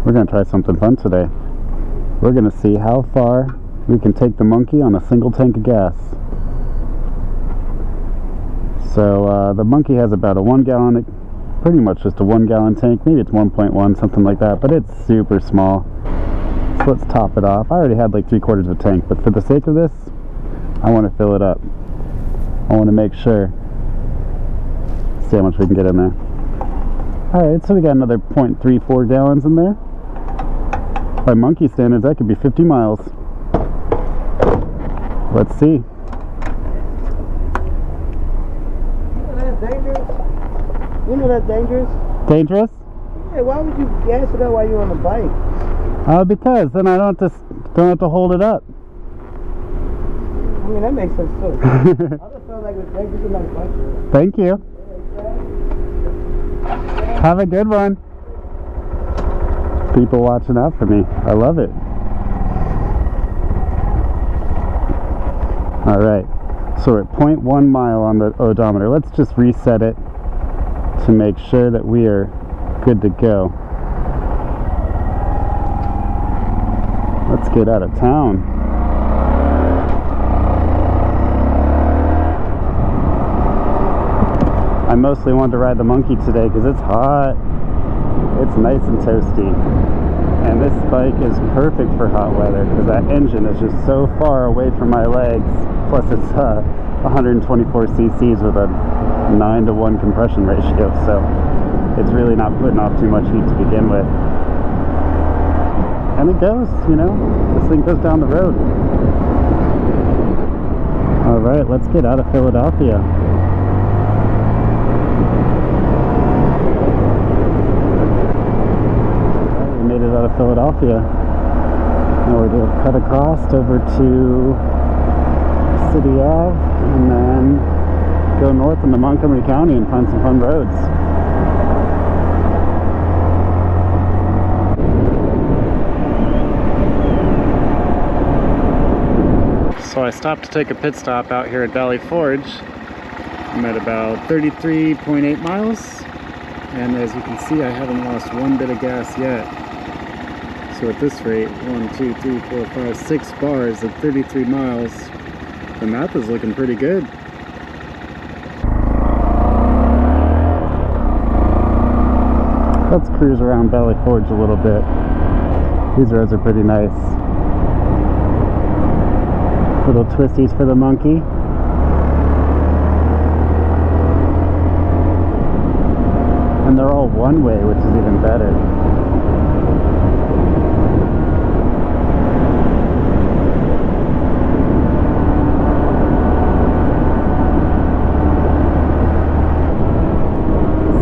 We're going to try something fun today. We're going to see how far we can take the monkey on a single tank of gas. So the monkey has about a 1 gallon, pretty much just a 1 gallon tank. Maybe it's 1.1, something like that, but it's super small. So let's top it off. I already had like 3/4 of a tank, but for the sake of this, I want to fill it up. I want to make sure. See how much we can get in there. Alright, so we got another 0.34 gallons in there. By monkey standards, that could be 50 miles. Let's see. You know that's dangerous? You know that's dangerous? Dangerous? Yeah, why would you gas it up while you're on the bike? Because then I don't have to hold it up. I mean, that makes sense too. I just felt like it was dangerous on the bike. Thank you. Have a good one. People watching out for me. I love it. Alright, so we're at 0.1 mile on the odometer. Let's just reset it to make sure that we are good to go. Let's get out of town. I mostly wanted to ride the monkey today because it's hot. It's nice and toasty. And this bike is perfect for hot weather because that engine is just so far away from my legs. Plus it's 124 cc's with a 9:1 compression ratio, so it's really not putting off too much heat to begin with. And it goes, you know, this thing goes down the road. Alright, let's get out of Philadelphia. Alright, we made it out of Philadelphia. Now we're going to cut across over to City Ave and then go north into Montgomery County and find some fun roads. So I stopped to take a pit stop out here at Valley Forge. I'm at about 33.8 miles, and as you can see, I haven't lost one bit of gas yet. So at this rate, 1, 2, 3, 4, 5, 6 bars at 33 miles, the math is looking pretty good. Let's cruise around Valley Forge a little bit. These roads are pretty nice. Little twisties for the monkey. And they're all one way, which is even better.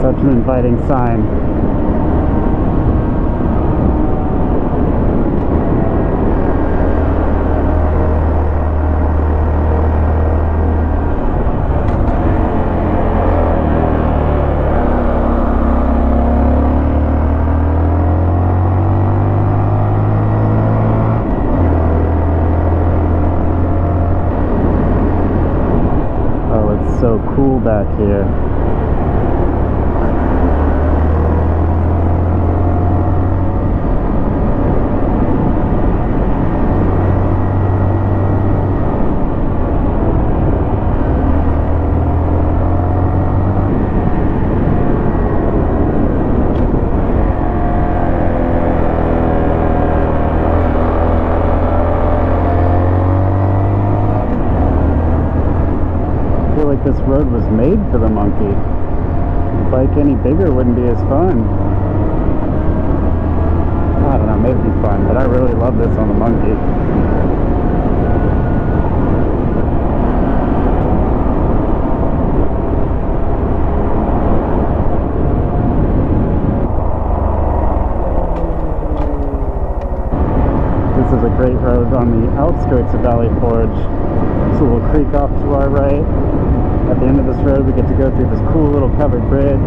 Such an inviting sign. So cool back here. This road was made for the monkey. A bike any bigger wouldn't be as fun. I don't know, maybe it'd be fun, but I really love this on the monkey. This is a great road on the outskirts of Valley Forge. There's a little creek off to our right. At the end of this road, we get to go through this cool little covered bridge.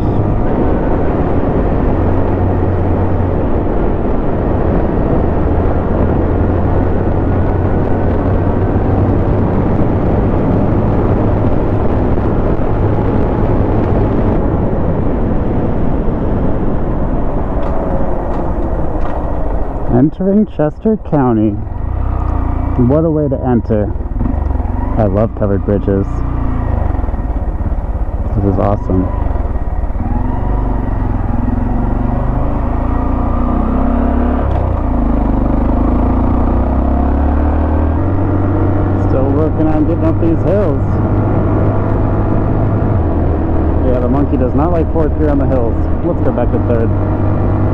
Entering Chester County. What a way to enter. I love covered bridges. This is awesome. Still working on getting up these hills. Yeah, the monkey does not like fourth gear on the hills. Let's go back to third.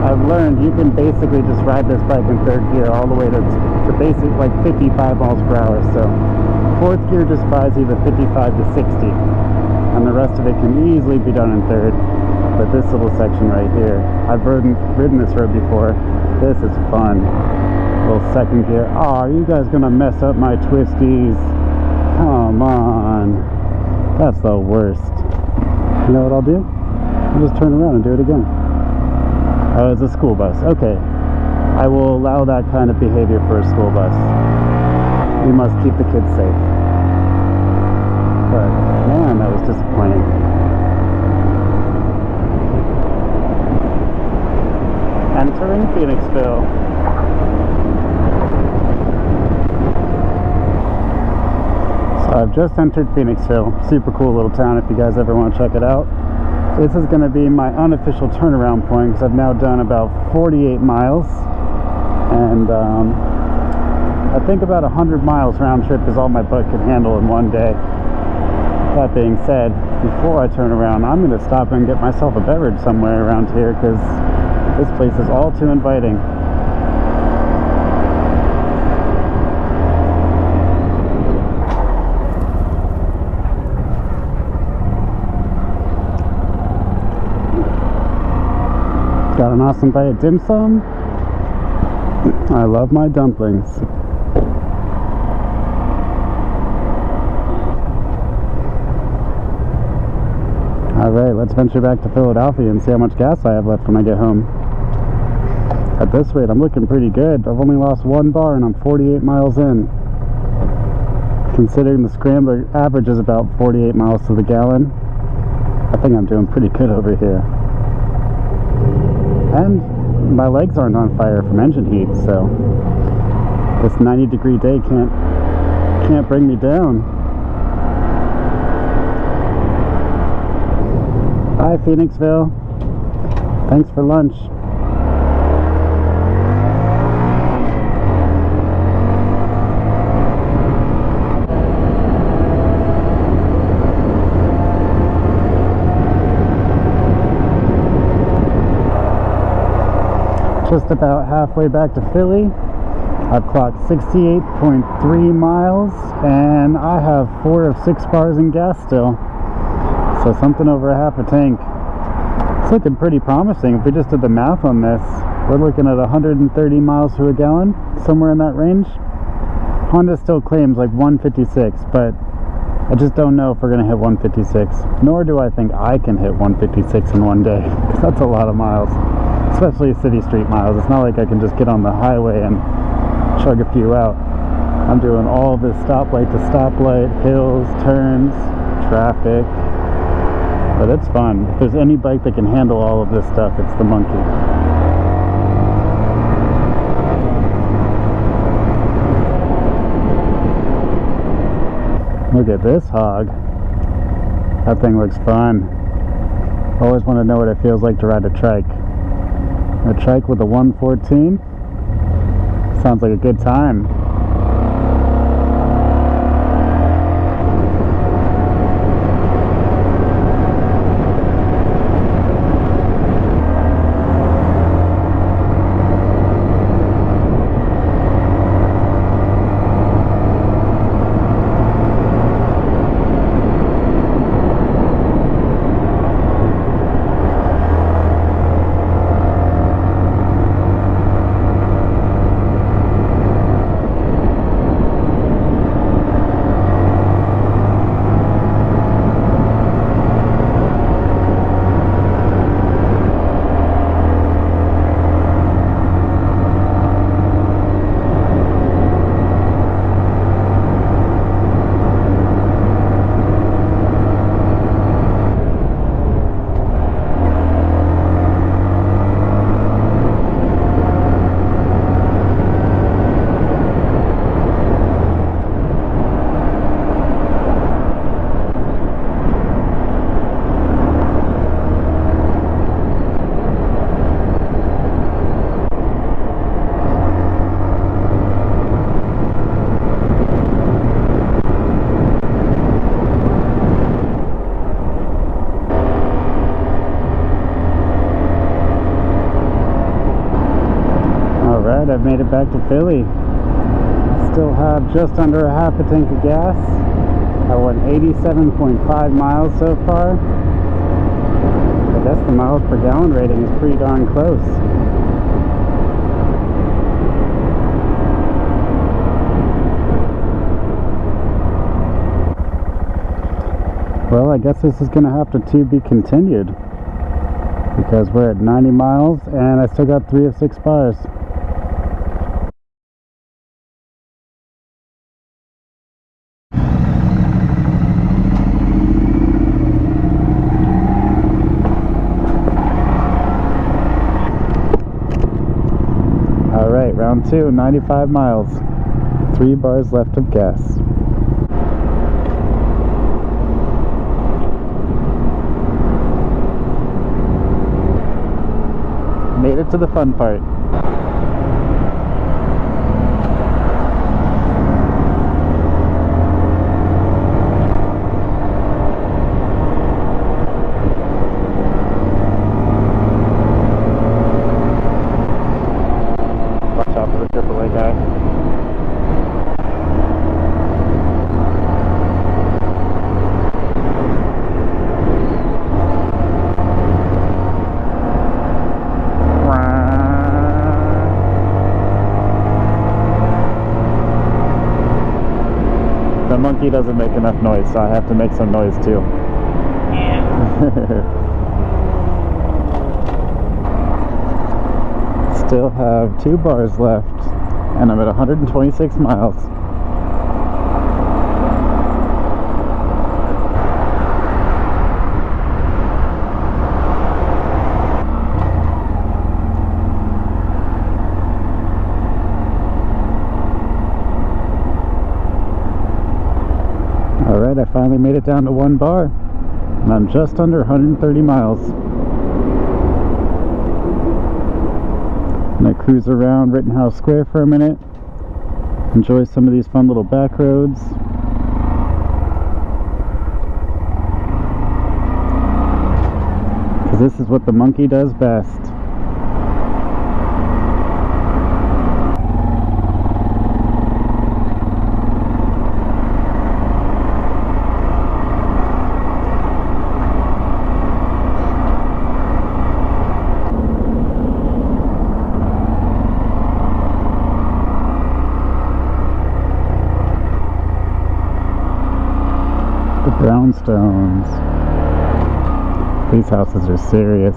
I've learned you can basically just ride this bike in third gear all the way to basic like 55 miles per hour. So fourth gear just buys you the 55 to 60, and the rest of it can easily be done in third. But this little section right here, I've ridden this road before. This is fun. Little second gear. Oh, are you guys gonna mess up my twisties? Come on. That's the worst. You know what I'll do? I'll just turn around and do it again. Oh, it's a school bus. Okay. I will allow that kind of behavior for a school bus. We must keep the kids safe. But, man, that was disappointing. Entering Phoenixville. So I've just entered Phoenixville. Super cool little town if you guys ever want to check it out. This is going to be my unofficial turnaround point because I've now done about 48 miles. And I think about 100 miles round trip is all my butt can handle in one day. That being said, before I turn around, I'm going to stop and get myself a beverage somewhere around here because this place is all too inviting. Got an awesome bite of dim sum. I love my dumplings. Alright, let's venture back to Philadelphia and see how much gas I have left when I get home. At this rate, I'm looking pretty good. I've only lost 1 bar and I'm 48 miles in. Considering the scrambler average is about 48 miles to the gallon, I think I'm doing pretty good over here. And my legs aren't on fire from engine heat, so this 90-degree day can't bring me down. Bye, Phoenixville. Thanks for lunch. Just about halfway back to Philly. I've clocked 68.3 miles and I have 4 of 6 bars in gas still. So something over a half a tank. It's looking pretty promising. If we just did the math on this, we're looking at 130 miles to a gallon, somewhere in that range. Honda still claims like 156, but I just don't know if we're gonna hit 156. Nor do I think I can hit 156 in one day, because that's a lot of miles. Especially city street miles. It's not like I can just get on the highway and chug a few out. I'm doing all this stoplight to stoplight, hills, turns, traffic. But it's fun. If there's any bike that can handle all of this stuff, it's the Monkey. Look at this hog. That thing looks fun. Always want to know what it feels like to ride a trike. A trike with a 114? Sounds like a good time. it back to Philly. Still have just under a half a tank of gas. I went 87.5 miles so far. I guess the miles per gallon rating is pretty darn close. Well, I guess this is going to have to be continued, because we're at 90 miles and I still got 3 of 6 bars. Alright, round 2, 95 miles. 3 bars left of gas. Made it to the fun part. Watch out for the AAA guy. The monkey doesn't make enough noise, so I have to make some noise too. Yeah. Still have 2 bars left, and I'm at 126 miles. Alright, I finally made it down to 1 bar, and I'm just under 130 miles. And I cruise around Rittenhouse Square for a minute, enjoy some of these fun little back roads. Because this is what the monkey does best. The brownstones. These houses are serious.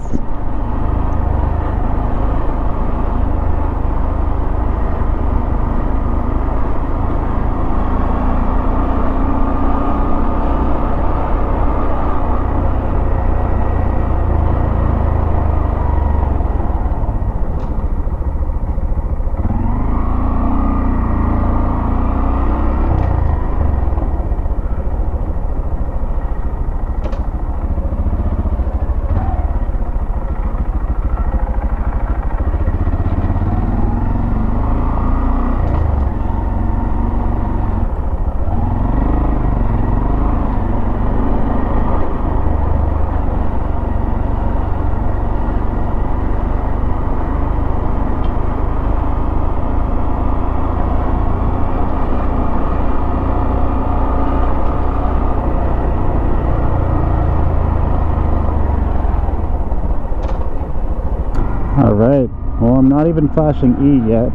Alright, well, I'm not even flashing E yet,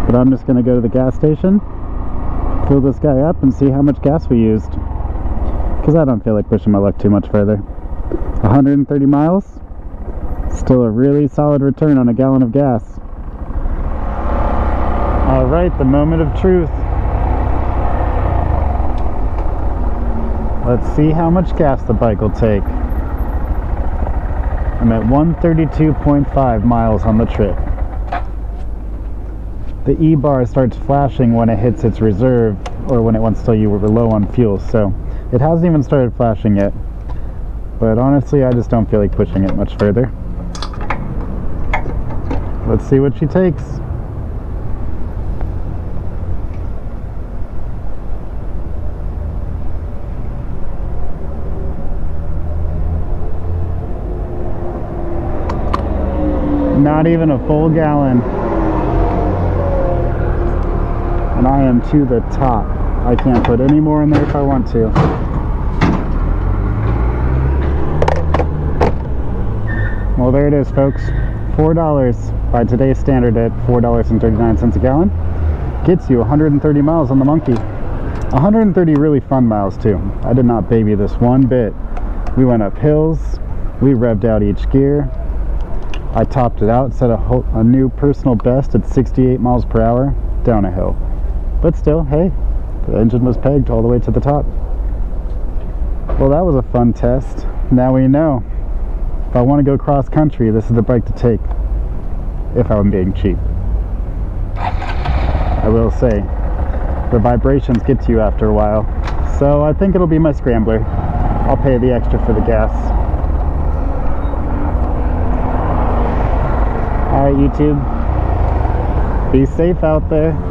but I'm just going to go to the gas station, fill this guy up, and see how much gas we used. Because I don't feel like pushing my luck too much further. 130 miles, still a really solid return on a gallon of gas. Alright, the moment of truth. Let's see how much gas the bike will take. I'm at 132.5 miles on the trip. The E-bar starts flashing when it hits its reserve, or when it wants to tell you we're low on fuel, so it hasn't even started flashing yet. But honestly, I just don't feel like pushing it much further. Let's see what she takes. Not even a full gallon. I am to the top. I can't put any more in there if I want to. Well, there it is, folks. $4 by today's standard at $4.39 a gallon. Gets you 130 miles on the Monkey. 130 really fun miles too. I did not baby this one bit. We went up hills. We revved out each gear. I topped it out, set a new personal best at 68 miles per hour down a hill. But still, hey, the engine was pegged all the way to the top. Well, that was a fun test. Now we know. If I want to go cross country, this is the bike to take. If I'm being cheap. I will say, the vibrations get to you after a while. So I think it'll be my Scrambler. I'll pay the extra for the gas. Alright, YouTube. Be safe out there.